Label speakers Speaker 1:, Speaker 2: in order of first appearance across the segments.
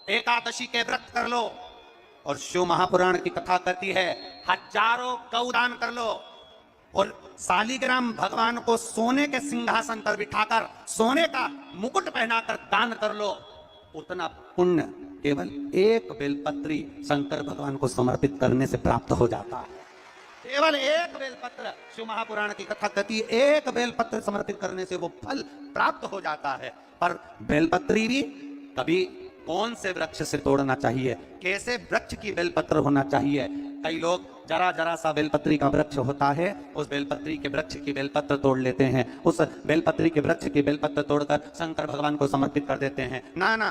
Speaker 1: एकादशी के व्रत कर लो, और शिव महापुराण की कथा कहती है हजारों गौ दान कर लो, और शालिग्राम भगवान को सोने के सिंहासन पर बिठाकर सोने का मुकुट पहनाकर दान कर लो। उतना पुण्य केवल एक बेलपत्री शंकर भगवान को समर्पित करने से प्राप्त हो जाता है। केवल एक बेलपत्र, शिव महापुराण की कथा कहती है एक बेलपत्र समर्पित करने से वो फल प्राप्त हो जाता है। पर बेलपत्री भी कभी कौन से वृक्ष से तोड़ना चाहिए, कैसे वृक्ष की बेलपत्र होना चाहिए। कई लोग जरा जरा सा बेलपत्री का वृक्ष होता है, उस बेलपत्री के वृक्ष की बेलपत्र तोड़ लेते हैं, उस बेलपत्री के वृक्ष की बेलपत्र तोड़कर शंकर भगवान को समर्पित कर देते हैं। ना ना,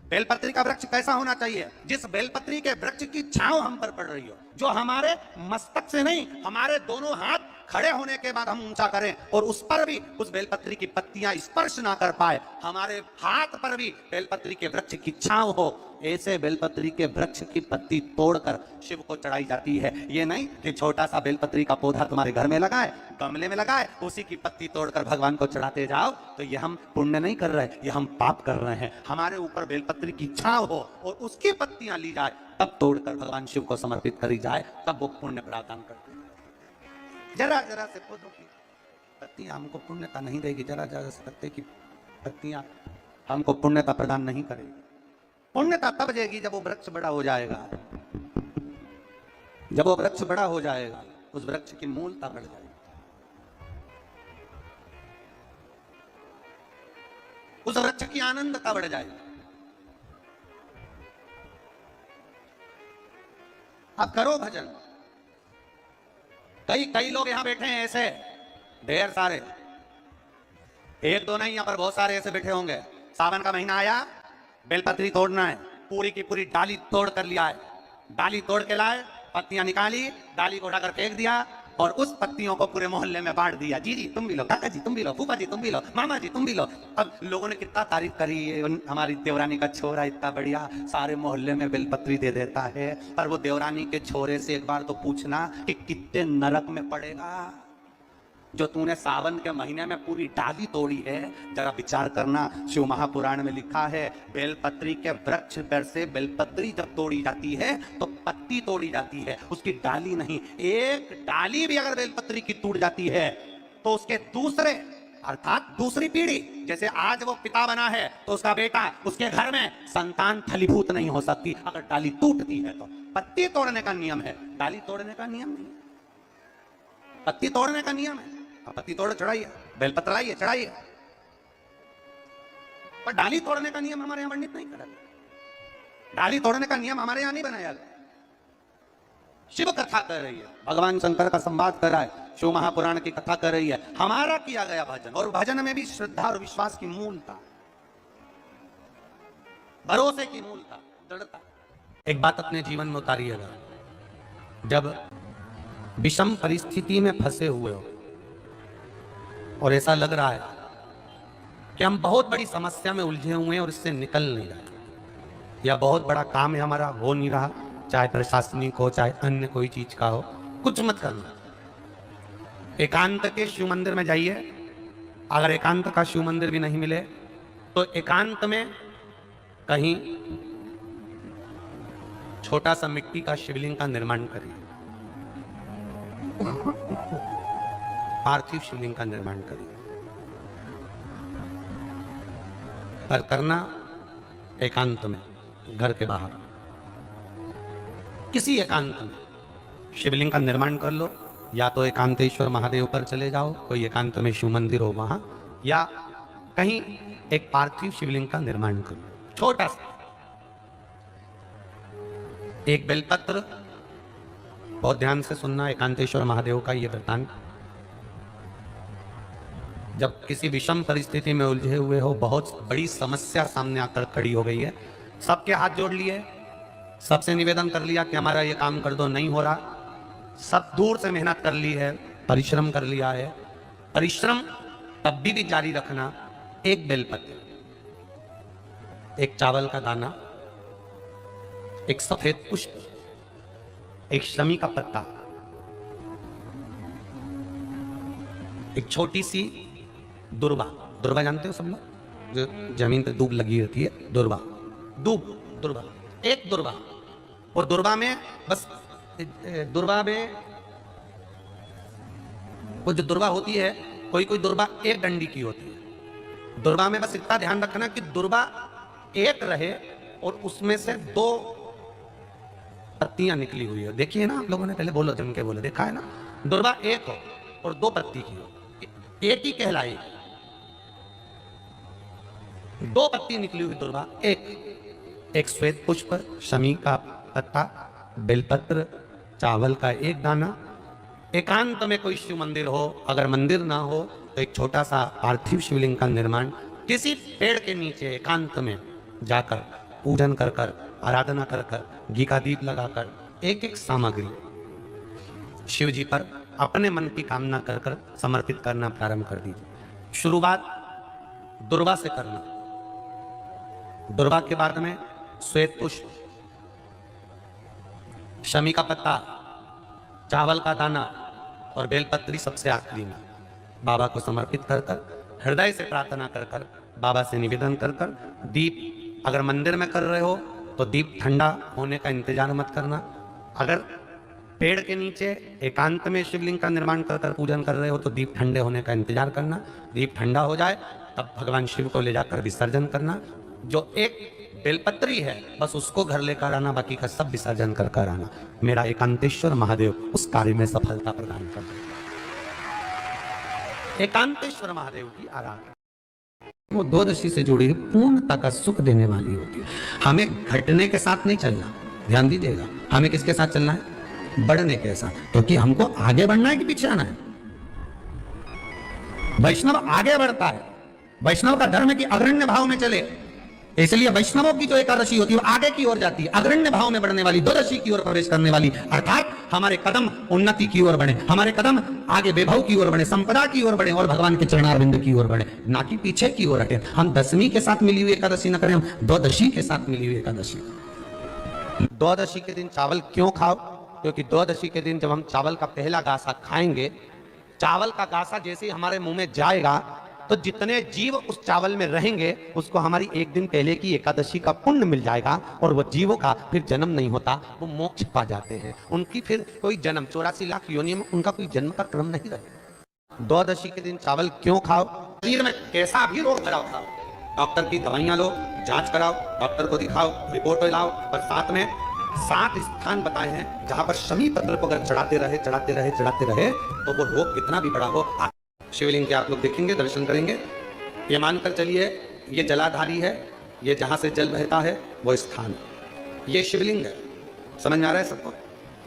Speaker 1: बेलपत्री का वृक्ष कैसा होना चाहिए, जिस बेलपत्री के वृक्ष की छांव हम पर पड़ रही हो, जो हमारे मस्तक से नहीं, हमारे दोनों हाथ खड़े होने के बाद हम ऊंचा करें और उस पर भी उस बेलपत्री की पत्तियां स्पर्श ना कर पाए, हमारे हाथ पर भी बेलपत्री के वृक्ष की छांव हो, ऐसे बेलपत्री के वृक्ष की पत्ती तोड़कर शिव को चढ़ाई जाती है। ये नहीं कि छोटा सा बेलपत्री का पौधा तुम्हारे घर में लगाए, गमले में लगाए, उसी की पत्ती तोड़कर भगवान को चढ़ाते जाओ, तो ये हम पुण्य नहीं कर रहे, ये हम पाप कर रहे हैं। हमारे ऊपर बेलपत्री की छांव हो और उसकी पत्तियां ली जाए, तब तोड़कर भगवान शिव को समर्पित करी जाए, तब वो पुण्य प्रदान करते हैं। जरा जरा से पौधों की पत्तियां हमको पुण्यता नहीं देगी, जरा जरा से पत्ते की पत्तियां हमको पुण्यता प्रदान नहीं करेगी। पुण्यता तब देगी जब वो वृक्ष बड़ा हो जाएगा, जब वो वृक्ष बड़ा हो जाएगा, उस वृक्ष की मूलता बढ़ जाएगी, उस वृक्ष की आनंदता बढ़ जाएगी। अब करो भजन। कई लोग यहां बैठे हैं ऐसे, ढेर सारे, एक दो नहीं, यहां पर बहुत सारे ऐसे बैठे होंगे। सावन का महीना आया, बेलपत्री तोड़ना है, पूरी की पूरी डाली तोड़ कर लिया है, डाली तोड़ के लाए, पत्तियां निकाली, डाली को उठाकर फेंक दिया और उस पत्तियों को पूरे मोहल्ले में बांट दिया। जी जी तुम भी लो, काका जी तुम भी लो, फूफा जी तुम भी लो, मामा जी तुम भी लो। अब लोगों ने कितना तारीफ करी, हमारी देवरानी का छोरा इतना बढ़िया सारे मोहल्ले में बेलपत्री दे देता है। पर वो देवरानी के छोरे से एक बार तो पूछना कि कितने नरक में पड़ेगा जो तूने सावन के महीने में पूरी डाली तोड़ी है। जरा विचार करना, शिव महापुराण में लिखा है बेलपत्री के वृक्ष पर से बेलपत्री जब तोड़ी जाती है तो पत्ती तोड़ी जाती है, उसकी डाली नहीं। एक डाली भी अगर बेलपत्री की टूट जाती है तो उसके दूसरे अर्थात दूसरी पीढ़ी, जैसे आज वो पिता बना है तो उसका बेटा, उसके घर में संतान फलीभूत नहीं हो सकती अगर डाली टूटती है। तो पत्ती तोड़ने का नियम है, डाली तोड़ने का नियम नहीं। पत्ती तोड़ने का नियम है, पत्ती तोड़ चढ़ाइए, बेलपत्र लाइए चढ़ाइए, पर डाली तोड़ने का नियम हमारे यहां वर्णित नहीं करा। डाली तोड़ने का नियम हमारे यहां नहीं बनाया गया। शिव कथा कर रही है, भगवान शंकर का संवाद कर रहा है, शिव महापुराण की कथा कर रही है, हमारा किया गया भजन, और भजन में भी श्रद्धा और विश्वास की मूलता, भरोसे की मूलता, दृढ़ता। एक बात अपने जीवन में उतारिएगा, जब विषम परिस्थिति में फंसे हुए हो और ऐसा लग रहा है कि हम बहुत बड़ी समस्या में उलझे हुए हैं और इससे निकल नहीं रहे, या बहुत बड़ा काम है हमारा हो नहीं रहा, चाहे प्रशासनिक हो चाहे अन्य कोई चीज का हो, कुछ मत करना। एकांत के शिव मंदिर में जाइए, अगर एकांत का शिव मंदिर भी नहीं मिले तो एकांत में कहीं छोटा सा मिट्टी का शिवलिंग का निर्माण करिए, पार्थिव शिवलिंग का निर्माण करिए, पर करना एकांत में, घर के बाहर किसी एकांत में शिवलिंग का निर्माण कर लो। या तो एकांतेश्वर महादेव पर चले जाओ, कोई एकांत में शिव मंदिर हो वहां, या कहीं एक पार्थिव शिवलिंग का निर्माण करो, छोटा सा, एक बेलपत्र। बहुत ध्यान से सुनना एकांतेश्वर महादेव का ये वृत्तांत। जब किसी विषम परिस्थिति में उलझे हुए हो, बहुत बड़ी समस्या सामने आकर खड़ी हो गई है, सबके हाथ जोड़ लिए, सबसे निवेदन कर लिया कि हमारा ये काम कर दो, नहीं हो रहा, सब दूर से मेहनत कर ली है, परिश्रम कर लिया है, परिश्रम तब भी जारी रखना। एक बेलपत्र, एक चावल का दाना, एक सफेद पुष्प, एक शमी का पत्ता, एक छोटी सी दुर्वा, दुर्वा जानते हो सब लोग, जो जमीन पे दूब लगी रहती है, दुर्वा, दूब दुर्वा, एक दुर्वा। और दुर्वा में बस, दुर्वा में वो जो दुर्वा होती है, कोई कोई दुर्वा एक डंडी की होती है। दुर्वा में बस इतना ध्यान रखना कि दुर्वा एक रहे और उसमें से 2 पत्तियां निकली हुई हो। देखिए ना, आप लोगों ने पहले बोलो, जम के बोलो, देखा है ना, दुर्वा एक हो और 2 पत्ती की हो, एक ही कहलाई। 2 पत्ती निकली हुई दुर्वा, एक श्वेत पुष्प, शमी का पत्ता, बेलपत्र, चावल का एक दाना। एकांत में कोई शिव मंदिर हो, अगर मंदिर ना हो तो एक छोटा सा पार्थिव शिवलिंग का निर्माण किसी पेड़ के नीचे एकांत में जाकर पूजन कर कर, आराधना कर कर, घी का दीप लगाकर एक एक सामग्री शिव जी पर अपने मन की कामना कर कर समर्पित करना प्रारंभ कर दीजिए। शुरुआत दुर्वा से करना। दुर्वा के बाद में श्वेत पुष्प, शमी का पत्ता, चावल का दाना और बेलपत्री सबसे आखिरी में बाबा को समर्पित कर कर, हृदय से प्रार्थना कर कर, बाबा से निवेदन कर कर, दीप अगर मंदिर में कर रहे हो तो दीप ठंडा होने का इंतजार मत करना। अगर पेड़ के नीचे एकांत में शिवलिंग का निर्माण कर कर पूजन कर रहे हो तो दीप ठंडे होने का इंतजार करना। दीप ठंडा हो जाए तब भगवान शिव को ले जाकर विसर्जन करना। जो एक बेलपत्री है बस उसको घर लेकर आना, बाकी का सब विसर्जन कर कर आना। मेरा एकांतेश्वर महादेव उस कार्य में सफलता प्रदान कर दे। एकांतेश्वर महादेव की आराधना वो द्वादशी से जुड़ी पूर्णता का सुख देने वाली होती है। हमें घटने के साथ नहीं चलना, ध्यान दीजिएगा। हमें किसके साथ चलना है? बढ़ने के साथ, क्योंकि हमको आगे बढ़ना है कि पीछे आना है। वैष्णव आगे बढ़ता है, वैष्णव का धर्म है कि अग्रण्य भाव में चले, इसलिए वैष्णवों की जो एकादशी होती है वो आगे की ओर जाती है, अग्रण्य भाव में बढ़ने वाली, द्वादशी की ओर प्रवेश करने वाली, अर्थात हमारे कदम उन्नति की ओर बढ़े, हमारे कदम आगे वैभव की ओर बढ़े, संपदा की ओर बढ़े और भगवान के चरणारविंद की ओर बढ़े, ना कि पीछे की ओर हटे। हम 10वीं के साथ मिली हुई एकादशी न करें, हम द्वादशी के साथ मिली हुई एकादशी। द्वादशी के दिन चावल क्यों खाओ? क्योंकि द्वादशी के दिन जब हम चावल का पहला गासा खाएंगे, चावल का गासा जैसे ही हमारे मुंह में जाएगा तो जितने जीव उस चावल में रहेंगे उसको हमारी एक दिन पहले की एकादशी का पुण्य मिल जाएगा और वो जीवों का फिर जन्म नहीं होता, वो मोक्ष पा जाते हैं। उनकी फिर कोई जन्म 84 लाख योनियों में उनका कोई जन्म का क्रम नहीं रहेगा। द्वादशी के दिन चावल क्यों खाओ? शरीर में कैसा भी रोग भरा खाओ, डॉक्टर की दवाइयां लो, जांच कराओ, डॉक्टर को दिखाओ, रिपोर्ट लाओ, पर साथ में 7 स्थान बताए हैं जहां पर शमी पत्र को अगर चढ़ाते रहे तो वो रोग कितना भी बड़ा हो। शिवलिंग के आप लोग देखेंगे, दर्शन करेंगे। ये मानकर चलिए ये जलाधारी है, ये जहां से जल बहता है वो स्थान है। ये शिवलिंग है, समझ में आ रहा है सबको?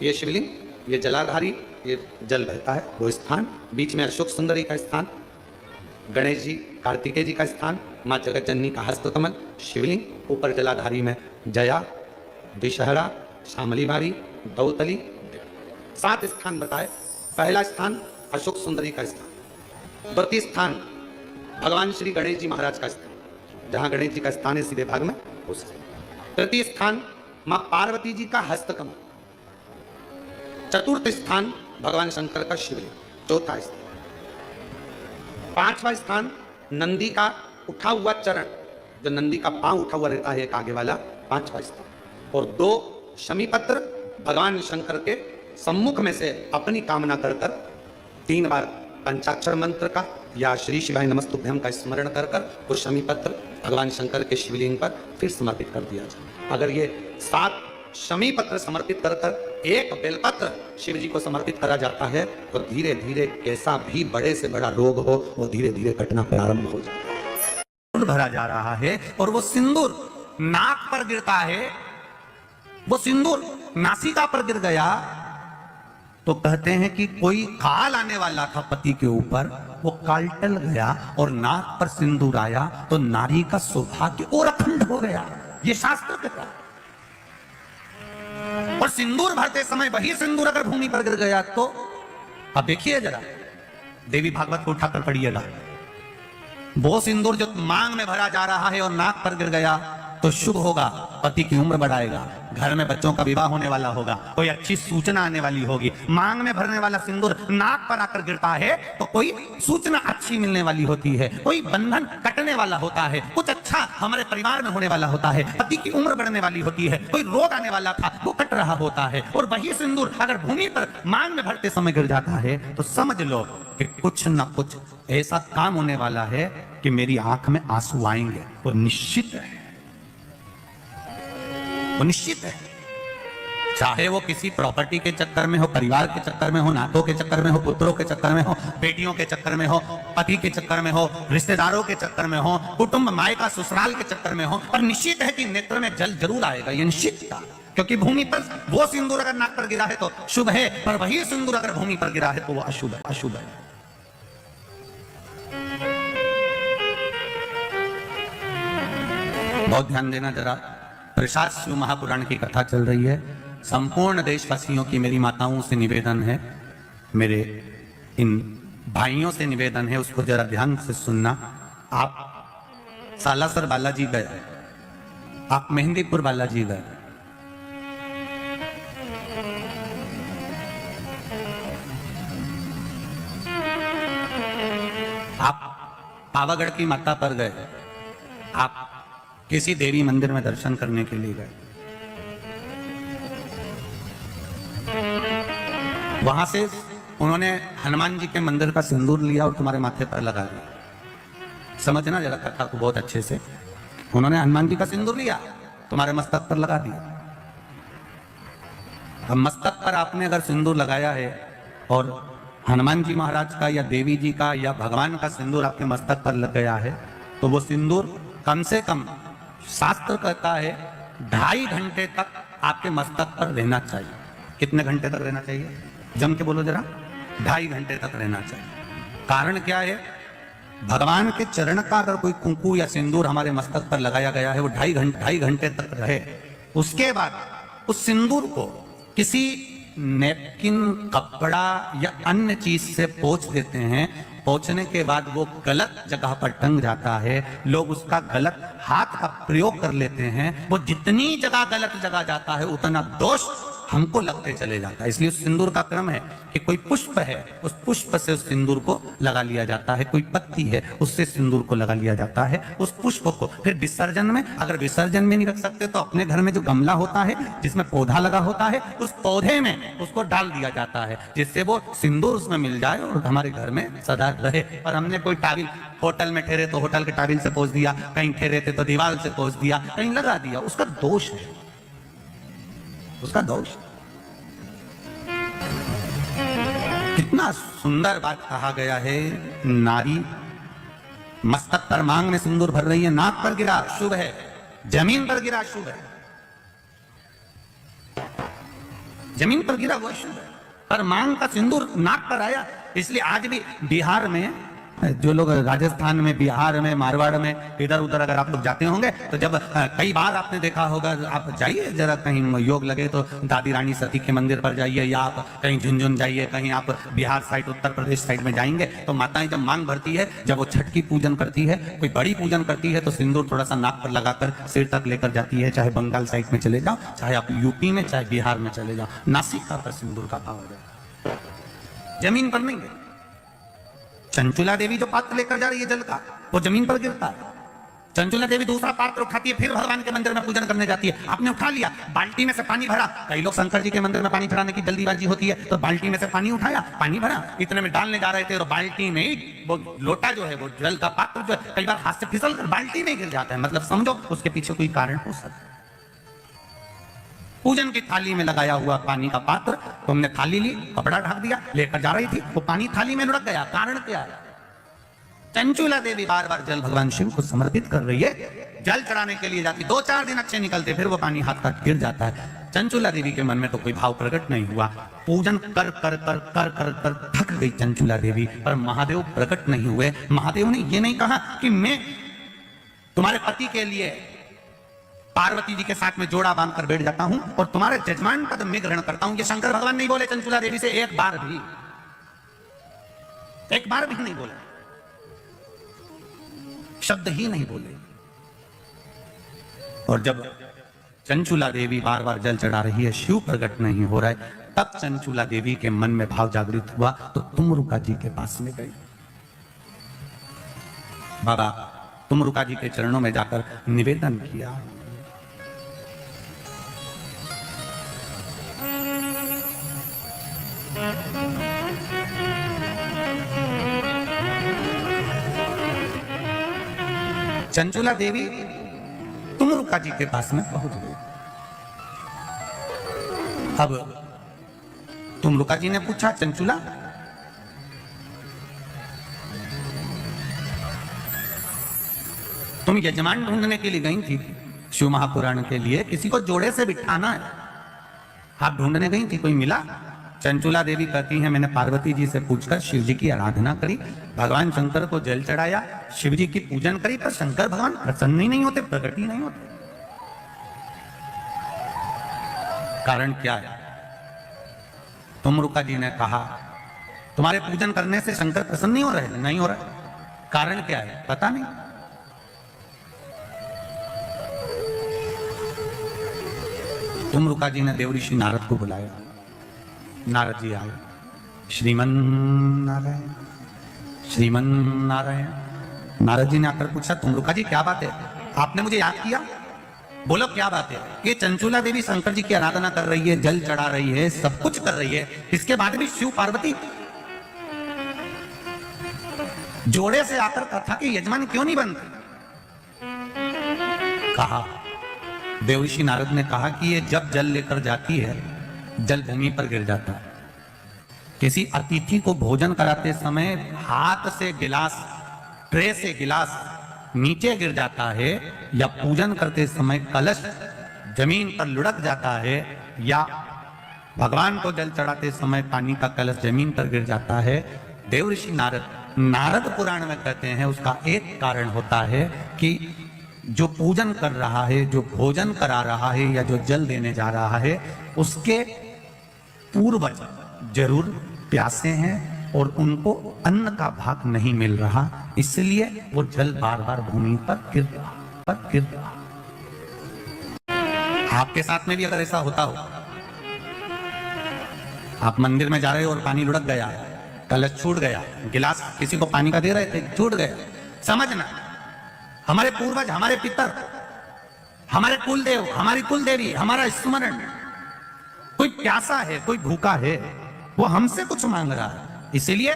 Speaker 1: ये शिवलिंग, ये जलाधारी, ये जल बहता है वो स्थान। बीच में अशोक सुंदरी का स्थान, गणेश जी, कार्तिकेय जी का स्थान, माँ जगत जननी का हस्तकमल, शिवलिंग, ऊपर जलाधारी में जया, विषहरा, शामली बारी, दौतली। 7 स्थान बताए। पहला स्थान अशोक सुंदरी का स्थान, द्वितीय स्थान भगवान श्री गणेश जी महाराज का स्थान, जहां गणेश जी का स्थान है सीधे भाग में उस। तृतीय स्थान मां पार्वती जी का हस्तकमल। चतुर्थ स्थान भगवान शंकर का शिवलिंग। चौथा स्थान। 5वां स्थान नंदी का उठा हुआ चरण, जो नंदी का पांव उठा हुआ रहता है एक आगे वाला, 5वां स्थान। और 2 शमी पत्र भगवान शंकर के सम्मुख में से अपनी कामना कर कर 3 बार पंचाक्षर मंत्र का या श्री शिवाय नमस्तुभ्यम का स्मरण कर कर वो शमी पत्र भगवान शंकर के शिवलिंग पर फिर समर्पित कर दिया जाए। अगर ये 7 शमी पत्र समर्पित कर कर 1 बेलपत्र शिव जी को समर्पित करा जाता है तो धीरे धीरे कैसा भी बड़े से बड़ा रोग हो वो धीरे धीरे कटना प्रारंभ हो जाता है। भरा जा रहा है और वो सिंदूर नाक पर गिरता है, वो सिंदूर नासिका पर गिर गया तो कहते हैं कि कोई काल आने वाला था पति के ऊपर, वो काल टल गया और नाक पर सिंदूर आया तो नारी का सौभाग्य और अखंड हो गया। ये शास्त्र कहता है। और सिंदूर भरते समय वही सिंदूर अगर भूमि पर गिर गया तो अब देखिए जरा, देवी भागवत को उठाकर पढ़िएगा। वो सिंदूर जो मांग में भरा जा रहा है और नाक पर गिर गया तो शुभ होगा, पति की उम्र बढ़ाएगा, घर में बच्चों का विवाह होने वाला होगा, कोई अच्छी सूचना आने वाली होगी, मांग में भरने वाला सिंदूर नाक पर आकर गिरता है तो कोई सूचना अच्छी मिलने वाली होती है, कोई बंधन कटने वाला होता है, कुछ अच्छा हमारे परिवार में होने वाला होता है, पति की उम्र बढ़ने वाली होती है, कोई रोग आने वाला था वो कट रहा होता है। और वही सिंदूर अगर भूमि पर मांग में भरते समय गिर जाता है तो समझ लो कि कुछ ना कुछ ऐसा काम होने वाला है कि मेरी आंख में आंसू आएंगे। वो निश्चित है, वो निश्चित है। चाहे वो किसी प्रॉपर्टी के चक्कर में हो, परिवार के चक्कर में हो, नातों के चक्कर में हो, पुत्रों के चक्कर में हो, बेटियों के चक्कर में हो, पति के चक्कर में हो, रिश्तेदारों के चक्कर में हो, कुटुंब मायका ससुराल के चक्कर में हो, पर निश्चित है कि नेत्र में जल जरूर आएगा। ये निश्चित था, क्योंकि भूमि पर वो सिंदूर अगर नाक पर गिरा है तो शुभ है, पर वही सिंदूर अगर भूमि पर गिरा है तो वो अशुभ है, अशुभ है। बहुत ध्यान देना जरा। प्रसाद शिव महापुराण की कथा चल रही है। संपूर्ण देशवासियों की मेरी माताओं से निवेदन है, मेरे इन भाइयों से निवेदन है, उसको जरा ध्यान से सुनना। आप सालासर बालाजी गए, आप मेहंदीपुर बालाजी गए, आप पावागढ़ की माता पर गए, आप किसी देवी मंदिर में दर्शन करने के लिए गए, वहां से उन्होंने हनुमान जी के मंदिर का सिंदूर लिया और तुम्हारे माथे पर लगा दिया। समझना जरा कथा को बहुत अच्छे से। उन्होंने हनुमान जी का सिंदूर लिया, तुम्हारे मस्तक पर लगा दिया। अब मस्तक पर आपने अगर सिंदूर लगाया है और हनुमान जी महाराज का या देवी जी का या भगवान का सिंदूर आपके मस्तक पर लग गया है तो वो सिंदूर कम से कम शास्त्र कहता है 2.5 घंटे तक आपके मस्तक पर रहना चाहिए। कितने घंटे तक रहना चाहिए? जम के बोलो जरा। 2.5 घंटे तक रहना चाहिए। कारण क्या है? भगवान के चरण का अगर कोई कुंकू या सिंदूर हमारे मस्तक पर लगाया गया है, वो 2.5 घंटे तक रहे, उसके बाद उस सिंदूर को किसी नैपकिन, कपड़ा या अन्य चीज से पोंछ देते हैं। पोंछने के बाद वो गलत जगह पर टंग जाता है, लोग उसका गलत हाथ का प्रयोग कर लेते हैं। वो जितनी जगह गलत जगह जाता है उतना दोष हमको लगते चले जाता है। इसलिए उस सिंदूर का क्रम है कि कोई पुष्प है, उस पुष्प से उस सिंदूर को लगा लिया जाता है, कोई पत्ती है उससे सिंदूर को लगा लिया जाता है, उस पुष्प को फिर विसर्जन में, अगर विसर्जन में नहीं रख सकते तो अपने घर में जो गमला होता है जिसमें पौधा लगा होता है, उस पौधे में उसको डाल दिया जाता है, जिससे वो सिंदूर उसमें मिल जाए और हमारे घर में सदा रहे। और हमने कोई टाविल, होटल में ठहरे तो होटल के टाविल से पोंछ दिया, कहीं ठहरे थे तो दीवार से पोंछ दिया, कहीं लगा दिया, उसका दोष है, उसका दोष। कितना सुंदर बात कहा गया है। नारी मस्तक पर मांग में सिंदूर भर रही है, नाक पर गिरा शुभ है, जमीन पर गिरा शुभ है, जमीन पर गिरा वो शुभ है, पर मांग का सिंदूर नाक पर आया। इसलिए आज भी बिहार में जो लोग, राजस्थान में, बिहार में, मारवाड़ में, इधर उधर अगर आप लोग जाते होंगे तो जब कई बार आपने देखा होगा, आप जाइए जरा कहीं योग लगे तो दादी रानी सती के मंदिर पर जाइए, या आप कहीं झुंझुन जाइए, कहीं आप बिहार साइड, उत्तर प्रदेश साइड में जाएंगे तो माताएं जब मांग भरती है, जब वो छठ की पूजन करती है, कोई बड़ी पूजन करती है तो सिंदूर थोड़ा सा नाक पर लगाकर सिर तक लेकर जाती है। चाहे बंगाल साइड में चले जाओ, चाहे आप यूपी में, चाहे बिहार में चले जाओ, नासिका पर सिंदूर का भाव हो जाए, जमीन पर नहीं। चंचुला देवी जो पात्र लेकर जा रही है जल का, वो जमीन पर गिरता है। चंचुला देवी दूसरा पात्र उठाती है, फिर भगवान के मंदिर में पूजन करने जाती है। आपने उठा लिया, बाल्टी में से पानी भरा। कई लोग शंकर जी के मंदिर में पानी भराने की जल्दीबाजी होती है तो बाल्टी में से पानी उठाया, पानी भरा, इतने में डालने जा रहे थे और बाल्टी में वो लोटा जो है, वो जल का पात्र जो है, कई बार हाथ से फिसल कर बाल्टी में गिर जाता है। मतलब समझो उसके पीछे कोई कारण हो सकता है। पूजन की थाली में लगाया हुआ पानी का पात्र, तुमने थाली ली, कपड़ा ढक दिया, लेकर जा रही थी, वो पानी थाली में लुढ़क गया। कारण क्या है? चंचुला देवी बार बार जल भगवान शिव को समर्पित कर रही है, जल चढ़ाने के लिए जाती, 2-4 दिन अच्छे निकलते, फिर वो पानी हाथ का गिर जाता है। चंचुला देवी के मन में तो कोई भाव प्रकट नहीं हुआ। पूजन कर कर कर कर कर कर थक गई चंचुला देवी, पर महादेव प्रकट नहीं हुए। महादेव ने ये नहीं कहा कि मैं तुम्हारे पति के लिए पार्वती जी के साथ में जोड़ा बांध कर बैठ जाता हूं और तुम्हारे जजमान पद में ग्रहण करता हूं। ये शंकर भगवान नहीं बोले चंचुला देवी से, एक बार भी नहीं बोले, शब्द ही नहीं बोले। और जब चंचुला देवी बार बार जल चढ़ा रही है, शिव प्रकट नहीं हो रहा है। तब चंचुला देवी के मन में भाव जागृत हुआ तो तुमरुका जी के पास में गई। बाबा तुमरुका जी के चरणों में जाकर निवेदन किया। चंचुला देवी तुमरुका जी के पास में पहुंच गई। अब तुमरुका जी ने पूछा, चंचुला तुम यजमान ढूंढने के लिए गई थी शिव महापुराण के लिए, किसी को जोड़े से बिठाना है, आप ढूंढने गई थी, कोई मिला? चंचुला देवी कहती है, मैंने पार्वती जी से पूछकर शिव जी की आराधना करी, भगवान शंकर को जल चढ़ाया, शिव जी की पूजन करी, पर शंकर भगवान प्रसन्न ही नहीं होते, प्रकट ही नहीं होते। कारण क्या है? तुमरुका जी ने कहा, तुम्हारे पूजन करने से शंकर प्रसन्न नहीं हो रहे? नहीं हो रहा। कारण क्या है? पता नहीं। तुमरुका जी ने देवऋषि नारद को बुलाया। नारद जी आए। श्रीमन नारायण, श्रीमन नारायण। नारद जी ने आकर पूछा, तुमरुका जी क्या बात है, आपने मुझे याद किया? बोलो क्या बात है? ये चंचुला देवी शंकर जी की आराधना कर रही है, जल चढ़ा रही है, सब कुछ कर रही है, इसके बाद भी शिव पार्वती जोड़े से आकर कथा के यजमान क्यों नहीं बनते? कहा, देवऋषि नारद ने कहा कि ये जब जल लेकर जाती है, जल भूमि पर गिर जाता है। किसी अतिथि को भोजन कराते समय हाथ से गिलास, ट्रे से गिलास नीचे गिर जाता है, या पूजन करते समय कलश जमीन पर लुढ़क जाता है, या भगवान को जल चढ़ाते समय पानी का कलश जमीन पर गिर जाता है, देवऋषि नारद पुराण में कहते हैं उसका एक कारण होता है कि जो पूजन कर रहा है, जो भोजन करा रहा है, या जो जल देने जा रहा है, उसके पूर्वज जरूर प्यासे हैं और उनको अन्न का भाग नहीं मिल रहा, इसलिए वो जल बार बार भूमि पर गिर रहा। आपके साथ में भी अगर ऐसा होता हो, आप मंदिर में जा रहे हो और पानी लुढ़क गया, कलश छूट गया, गिलास किसी को पानी का दे रहे थे, छूट गया, समझना हमारे पूर्वज, हमारे पितर, हमारे कुलदेव, हमारी कुलदेवी, हमारा स्मरण, कोई प्यासा है, कोई भूखा है, वो हमसे कुछ मांग रहा है, इसीलिए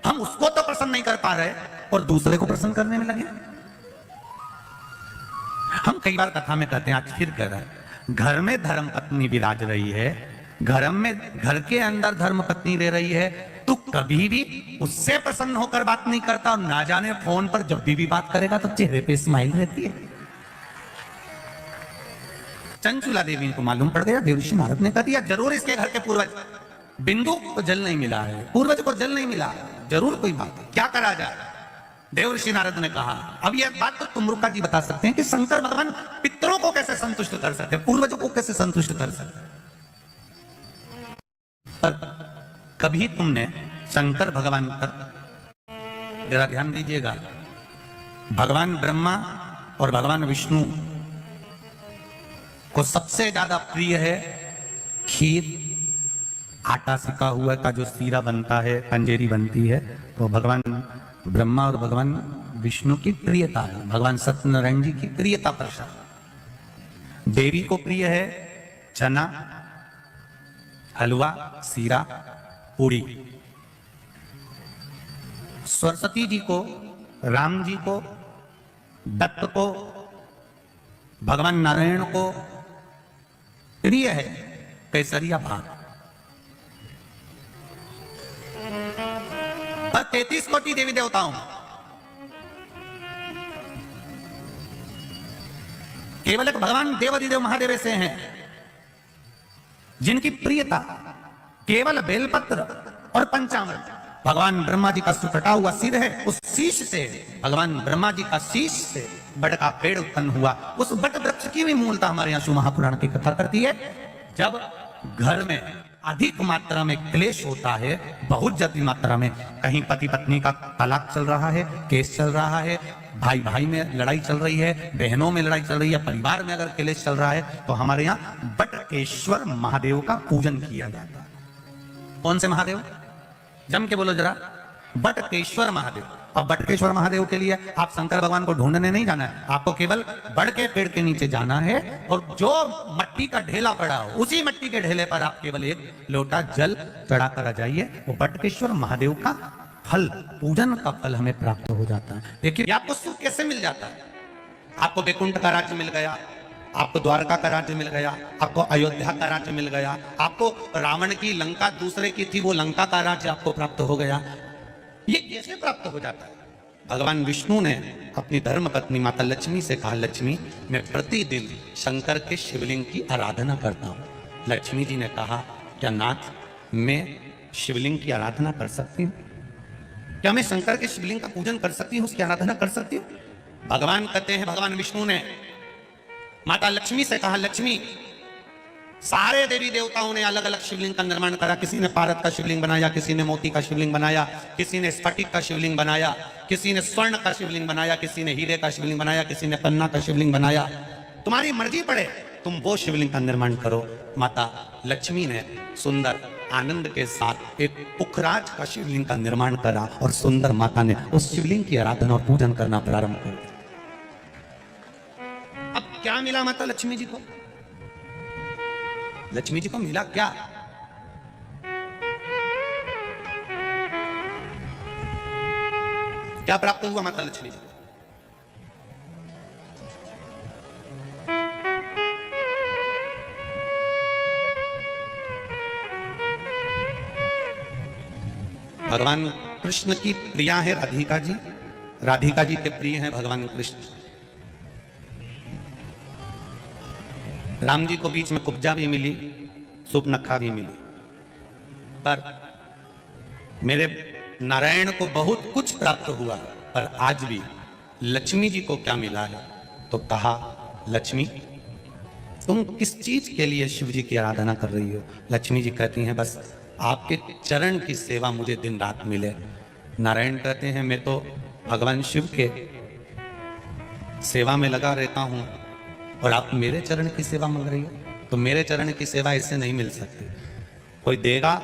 Speaker 1: हम उसको तो प्रसन्न नहीं कर पा रहे और दूसरे को प्रसन्न करने में लगे। हम कई बार कथा में कहते हैं, आज फिर कह रहे हैं, घर में धर्म पत्नी विराज रही है, घर के अंदर धर्म पत्नी रह रही है, तो कभी भी उससे प्रसन्न होकर बात नहीं करता, और ना जाने फोन पर जब भी बात करेगा तो चेहरे पे स्माइल रहती है। चंचुला देवी को मालूम पड़ गया, देवऋषि नारद ने कह दिया, जरूर इसके घर के पूर्वज बिंदु को जल नहीं मिला है, पूर्वज को जल नहीं मिला, जरूर कोई बात है, क्या करा जाए? देवऋषि नारद ने कहा, अब यह बात तो तुमरुका जी बता सकते हैं कि शंकर भगवान पितरों को कैसे संतुष्ट कर सकते, पूर्वजों को कैसे संतुष्ट कर सकते। पर कभी तुमने शंकर भगवान पर जरा ध्यान दीजिएगा, भगवान ब्रह्मा और भगवान विष्णु को सबसे ज्यादा प्रिय है खीर, आटा सिका हुआ का जो सीरा बनता है, पंजेरी बनती है, तो भगवान ब्रह्मा और भगवान विष्णु की प्रियता है, भगवान सत्यनारायण जी की प्रियता प्रसाद। देवी को प्रिय है चना, हलवा, सीरा, पूड़ी। सरस्वती जी को, राम जी को, दत्त को, भगवान नारायण को प्रिय है केसरिया भात। पर 33 कोटि देवी देवताओं, केवल एक भगवान देवाधिदेव महादेव से हैं जिनकी प्रियता केवल बेलपत्र और पंचामृत। भगवान ब्रह्मा जी का सुकटा हुआ सिर है, उस शीश से, भगवान ब्रह्मा जी का शीश से बट का पेड़ उत्पन्न हुआ। उस बट वृक्ष की भी मूलता हमारे यहाँ शिव महापुराण की कथा करती है। जब घर में अधिक मात्रा में क्लेश होता है, बहुत ज्यादा मात्रा में, कहीं पति पत्नी का तलाक चल रहा है, केस चल रहा है, भाई भाई में लड़ाई चल रही है, बहनों में लड़ाई चल रही है, परिवार में अगर क्लेश चल रहा है, तो हमारे यहाँ बटकेश्वर महादेव का पूजन किया जाता है। कौन से महादेव? जम के बोलो जरा, बटकेश्वर महादेव। और बटकेश्वर महादेव के लिए आप शंकर भगवान को ढूंढने नहीं जाना है, आपको केवल बड़ के पेड़ के नीचे जाना है, और जो मट्टी का ढेला पड़ा हो उसी मट्टी के ढेले पर आप केवल एक लोटा जल चढ़ाकर आ जाइए। वो बटकेश्वर महादेव का फल, पूजन का फल हमें प्राप्त हो जाता है। देखिए आपको सुख कैसे मिल जाता है। आपको वैकुंठ का राज्य मिल गया, आपको द्वारका का राज्य मिल गया, आपको अयोध्या का राज्य मिल गया, आपको रावण की लंका दूसरे की थी वो लंका का राज्य आपको प्राप्त हो गया। ये कैसे प्राप्त हो जाता है? भगवान विष्णु ने अपनी धर्म पत्नी माता लक्ष्मी से कहा, लक्ष्मी मैं प्रतिदिन शंकर के शिवलिंग की आराधना करता हूं। लक्ष्मी जी ने कहा, क्या नाथ मैं शिवलिंग की आराधना कर सकती हूँ? क्या मैं शंकर के शिवलिंग का पूजन कर सकती हूँ, उसकी आराधना कर सकती हूँ? भगवान कहते हैं, भगवान विष्णु ने माता लक्ष्मी से कहा, लक्ष्मी सारे देवी देवताओं ने अलग अलग शिवलिंग का निर्माण करा। किसी ने पारद का शिवलिंग बनाया, किसी ने मोती का शिवलिंग बनाया, किसी ने स्फटिक का शिवलिंग बनाया, किसी ने स्वर्ण का शिवलिंग बनाया, किसी ने हीरे का शिवलिंग बनाया, किसी ने पन्ना का शिवलिंग बनाया। तुम्हारी मर्जी पड़े, तुम वो शिवलिंग का निर्माण करो। माता लक्ष्मी ने सुंदर आनंद के साथ एक पुखराज का शिवलिंग का निर्माण करा, और सुंदर माता ने उस शिवलिंग की आराधना और पूजन करना प्रारंभ कर दिया। अब क्या मिला माता लक्ष्मी जी को? लक्ष्मी जी को मिला क्या? क्या प्राप्त हुआ माता लक्ष्मी जी? भगवान कृष्ण की प्रिया है राधिका जी, राधिका जी के प्रिय हैं भगवान कृष्ण। राम जी को बीच में कुब्जा भी मिली, सुपनखा भी मिली, पर मेरे नारायण को बहुत कुछ प्राप्त हुआ, पर आज भी लक्ष्मी जी को क्या मिला है? तो कहा, लक्ष्मी तुम किस चीज के लिए शिव जी की आराधना कर रही हो? लक्ष्मी जी कहती हैं, बस आपके चरण की सेवा मुझे दिन रात मिले। नारायण कहते हैं, मैं तो भगवान शिव के सेवा में लगा रहता हूं, और आप मेरे चरण की सेवा मांग रही हो? तो मेरे चरण की सेवा इससे नहीं मिल सकती। कोई देगा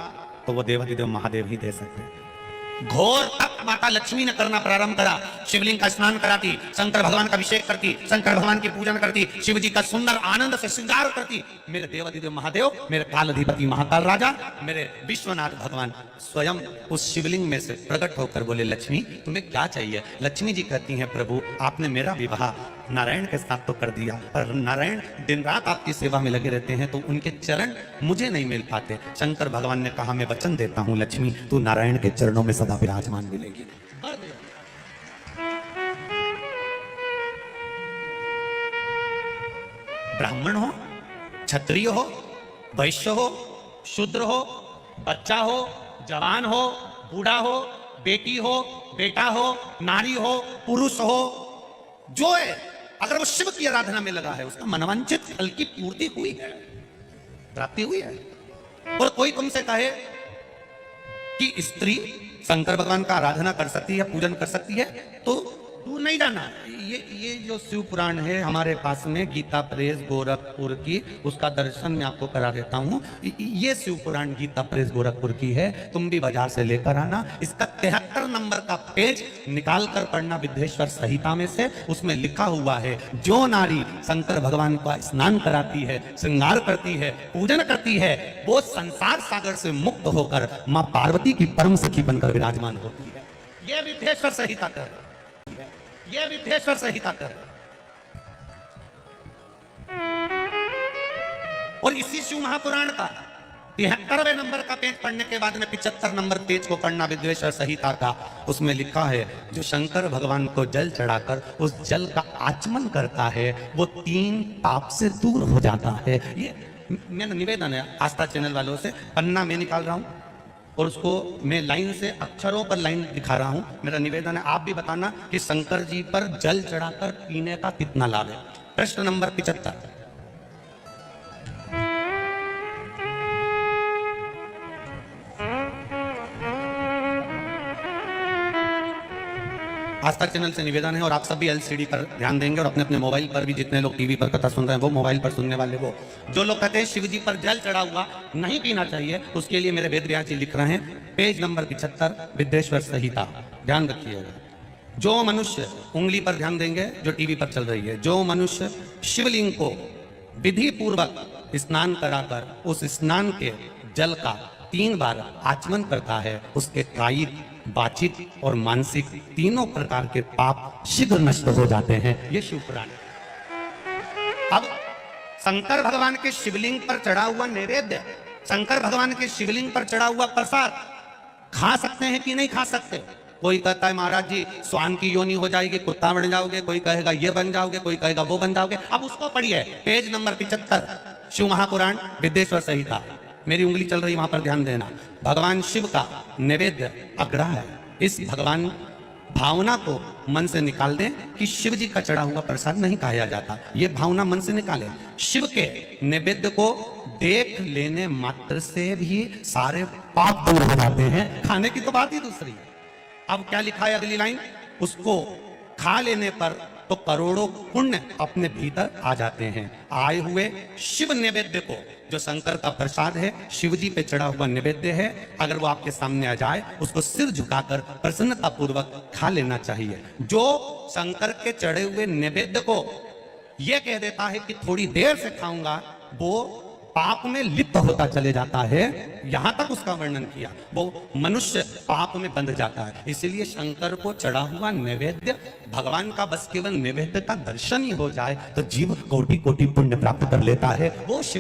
Speaker 1: तो वो देवाधिदेव महादेव ही दे सकते हैं। घोर तप माता लक्ष्मी ने करना प्रारंभ करा। शिवलिंग का स्नान कराती, शंकर भगवान का अभिषेक करती, शंकर भगवान की पूजन करती, शिव जी का सुंदर आनंद से श्रृंगार करती। मेरे देवाधिदेव महादेव, मेरे कालाधिपति महाकाल राजा, मेरे विश्वनाथ भगवान स्वयं उस शिवलिंग में से प्रकट होकर बोले, लक्ष्मी तुम्हें क्या चाहिए? लक्ष्मी जी कहती हैं, प्रभु आपने मेरा विवाह नारायण के साथ तो कर दिया, पर नारायण दिन रात आपकी सेवा में लगे रहते हैं, तो उनके चरण मुझे नहीं मिल पाते। शंकर भगवान ने कहा, मैं वचन देता हूं लक्ष्मी, तू नारायण के चरणों में सदा विराजमान मिलेगी। ब्राह्मण हो, क्षत्रिय हो, वैश्य हो, शूद्र हो, बच्चा हो, जवान हो, बूढ़ा हो, बेटी हो, बेटा हो, नारी हो, पुरुष हो, जो है अगर वो शिव की आराधना में लगा है, उसका मनवांचित फल की पूर्ति हुई है, प्राप्ति हुई है। और कोई तुमसे कहे कि स्त्री शंकर भगवान का आराधना कर सकती है, पूजन कर सकती है, तो दूर नहीं जाना। ये जो शिव पुराण है हमारे पास में, गीता प्रेस गोरखपुर की, उसका दर्शन मैं आपको करा देता हूँ। ये शिव पुराण गीता प्रेस गोरखपुर की है, तुम भी बाजार से लेकर आना। इसका 73 नंबर का पेज निकाल कर पढ़ना विद्वेश्वर संहिता में से। उसमें लिखा हुआ है, जो नारी शंकर भगवान का स्नान कराती है, श्रृंगार करती है, पूजन करती है, वो संसार सागर से मुक्त होकर माँ पार्वती की परम सखी बनकर विराजमान होती है। यह विद्वेश्वर संहिता कर, यह विद्वेश्वर संहिता कर। और इसी शिव महापुराण का 73वें नंबर का पेज पढ़ने के बाद में 75 नंबर पेज को पढ़ना विद्वेश्वर संहिता का। उसमें लिखा है, जो शंकर भगवान को जल चढ़ाकर उस जल का आचमन करता है, वो 3 पाप से दूर हो जाता है। ये मेरा निवेदन है आस्था चैनल वालों से। पन्ना मैं निकाल रहा हूं और उसको मैं लाइन से अक्षरों पर लाइन दिखा रहा हूं। मेरा निवेदन है, आप भी बताना कि शंकर जी पर जल चढ़ाकर पीने का कितना लाभ है। प्रश्न नंबर 75। आस्था चैनल से निवेदन है, और आप सभी एलसीडी पर ध्यान देंगे और अपने अपने मोबाइल पर भी, जितने लोग टीवी पर कथा सुन रहे हैं वो मोबाइल पर सुनने वाले वो, जो लोग कहते हैं शिव जी पर जल चढ़ा हुआ नहीं पीना चाहिए, उसके लिए मेरे वेद व्यास जी लिख रहे हैं पेज नंबर 75 विद्येश्वर संहिता, ध्यान रखिएगा। जो मनुष्य, उंगली पर ध्यान देंगे जो टीवी पर चल रही है, जो मनुष्य शिवलिंग को विधि पूर्वक स्नान कराकर उस स्नान के जल का 3 बार आचमन करता है, उसके कायिक, वाचिक और मानसिक तीनों प्रकार के पाप शीघ्र नष्ट हो जाते हैं। ये शिव पुराण। अब शंकर भगवान के शिवलिंग पर चढ़ा हुआ नैवेद्य, शंकर भगवान के शिवलिंग पर चढ़ा हुआ प्रसाद खा सकते हैं कि नहीं खा सकते? कोई कहता है महाराज जी स्वान की योनि हो जाएगी, कुत्ता बन जाओगे, कोई कहेगा ये बन जाओगे, कोई कहेगा वो बन जाओगे। अब उसको पढ़िए, पेज नंबर 75 शिव महापुराण विद्येश्वर संहिता, मेरी उंगली चल रही वहां पर ध्यान देना। भगवान शिव का नैवेद्य अग्रह है। इस भगवान भावना को मन से निकाल दें कि शिव जी का चढ़ा हुआ प्रसाद नहीं खाया जाता, ये भावना मन से निकालें। शिव के नैवेद्य को देख लेने मात्र से भी सारे पाप दूर हो जाते हैं, खाने की तो बात ही दूसरी है। अब क्या लिखा है अगली लाइन, उसको खा लेने पर तो करोड़ों पुण्य अपने भीतर आ जाते हैं। आए हुए शिव नैवेद्य को, जो शंकर का प्रसाद है, शिव जी पे चढ़ा हुआ नैवेद्य है, अगर वो आपके सामने आ जाए उसको सिर झुकाकर प्रसन्नता पूर्वक खा लेना चाहिए। जो शंकर के चढ़े हुए नैवेद्य को ये कह देता है कि थोड़ी देर से खाऊंगा, वो पाप में लिप्त होता चले जाता है। यहां तक उसका वर्णन किया, वो मनुष्य पाप में बंध जाता है। इसलिए शंकर को चढ़ा हुआ नैवेद्य, भगवान का बस केवल नैवेद्य का दर्शन ही हो जाए तो जीव कोटि कोटि पुण्य प्राप्त कर लेता है। वो शिव